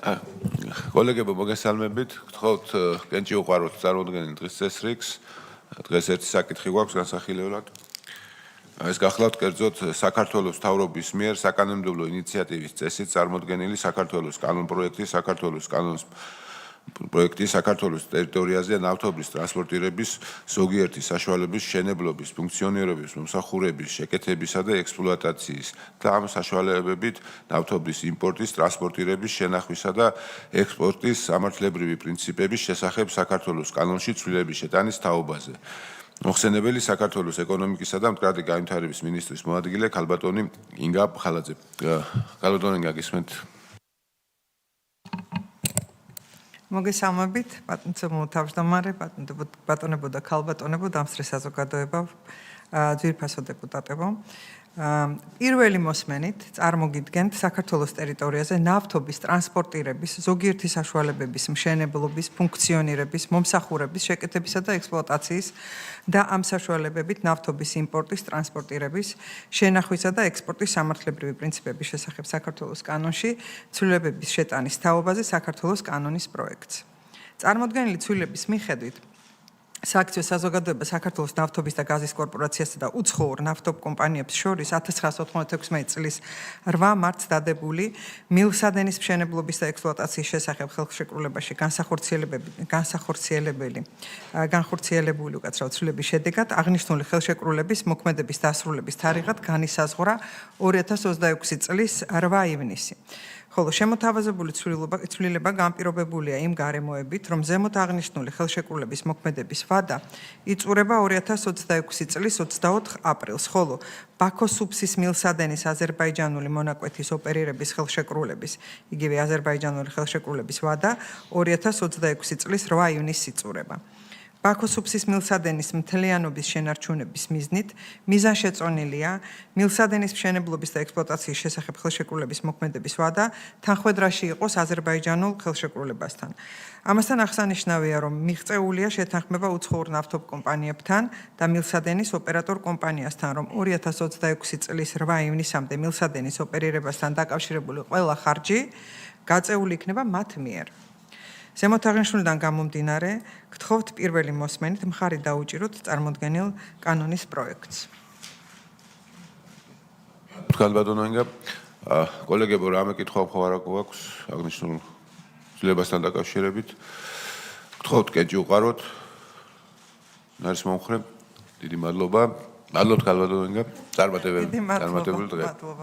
კოლეგებო, მოგესალმებით. გთხოვთ კენჭი უყაროთ წარმოდგენილ დღის წესრიგს. დღეს ერთი საკითხი გვაქვს განსახილველად. ეს გახლავთ კერძოდ საქართველოს მთავრობის მიერ საკანონმდებლო ინიციატივის წესით წარმოდგენილი საქართველოს კანონპროექტი, საქართველოს კანონის პროექტი საქართველოს ტერიტორიაზე ნავთობის ტრანსპორტირების ზოგიერთი საშუალების შენებლობის, ფუნქციონირების, მომსახურების, შეკეთებისა და ექსპლუატაციის და ამ საშუალებებით ნავთობის იმპორტის, ტრანსპორტირების, შენახვისა და ექსპორტის სამართლებრივი პრინციპების შესახებ საქართველოს კანონში ცვლილების შეტანის თაობაზე. მოხსენებელი საქართველოს ეკონომიკისა და მდგრადი განვითარების მინისტრის მოადგილე ქალბატონი ინგა ბხალაძე. ქალბატონი ინგა გისმენთ. მოგესალმებით, ბატონო თავმჯდომარე, ბატონებო და ქალბატონებო, დამსწრე საზოგადოება, ძვირფასო დეპუტატებო. პირველი მოსმენით წარმოგიდგენთ საქართველოს ტერიტორიაზე ნავთობის ტრანსპორტირების, ზოგიერთი საშუალებების მშენებლობის, ფუნქციონირების, მომსახურების, შეკეთებისა და ექსპლუატაციის და ამ საშუალებებით ნავთობის იმპორტის, ტრანსპორტირების, შენახვისა და ექსპორტის სამართლებრივი პრინციპების შესახებ საქართველოს კანონში ცვლილებების შეტანის თაობაზე საქართველოს კანონის პროექტს. წარმოდგენილი ცვლილების მიხედვით სააქციო საზოგადოება საქართველოს ნავთობის და გაზის კორპორაციასა და უცხოურ ნავთობ კომპანიებს შორის 1996 წლის 8 მარტს დადებული მილსადენის მშენებლობის და ექსპლუატაციის შესახებ ხელშეკრულებაში განხორციელებული ცვლილების შედეგად აღნიშნული ხელშეკრულების მოქმედების დასრულების თარიღად განისაზღვრა 2026 წლის 8 ივნისი. ხოლო შემოთავაზებული ცვლილება განპირობებულია იმ გარემოებით, რომ ზემოთ აღნიშნული ხელშეკრულების მოქმედების ვადა იწურება 2026 წლის 24 აპრილს, ხოლო ბაქო სუფსის მილსადენის აზერბაიჯანული მონაკვეთის ოპერირების ხელშეკრულების, იგივე აზერბაიჯანული ხელშეკრულების ვადა 2026 წლის 8 ივნისს იწურება. ბაქო სუფსის მილსადენის მთლიანობის შენარჩუნების მიზნით მიზანშეწონილია მილსადენის მშენებლობის და ექსპლუატაციის შესახებ ხელშეკრულების მოქმედების ვადა თანხვედრაში იყოს აზერბაიჯანულ ხელშეკრულებასთან. ამასთან აღსანიშნავია, რომ მიღწეულია შეთანხმება უცხოურ ნავთობ კომპანიებთან და მილსადენის ოპერატორ კომპანიასთან, რომ 2026 წლის 8 ივნისამდე მილსადენის ოპერირებასთან დაკავშირებული ყველა ხარჯი გაწეული იქნება მათ მიერ. ზემოთ აღნიშნულიდან გამომდინარე, გთხოვთ პირველი მოსმენით მხარი დაუჭიროთ წარმოდგენილ კანონის პროექტს. ქალბატონო ინგა, კოლეგებო, რამე კითხვა მხარა გვაქვს აღნიშნულ ცვლილებასთან დაკავშირებით. გთხოვთ კენჭი უყაროთ. არის მომხრე. დიდი მადლობა. მადლობთ ქალბატონო ინგა. წარმატებული დღე. მადლობა.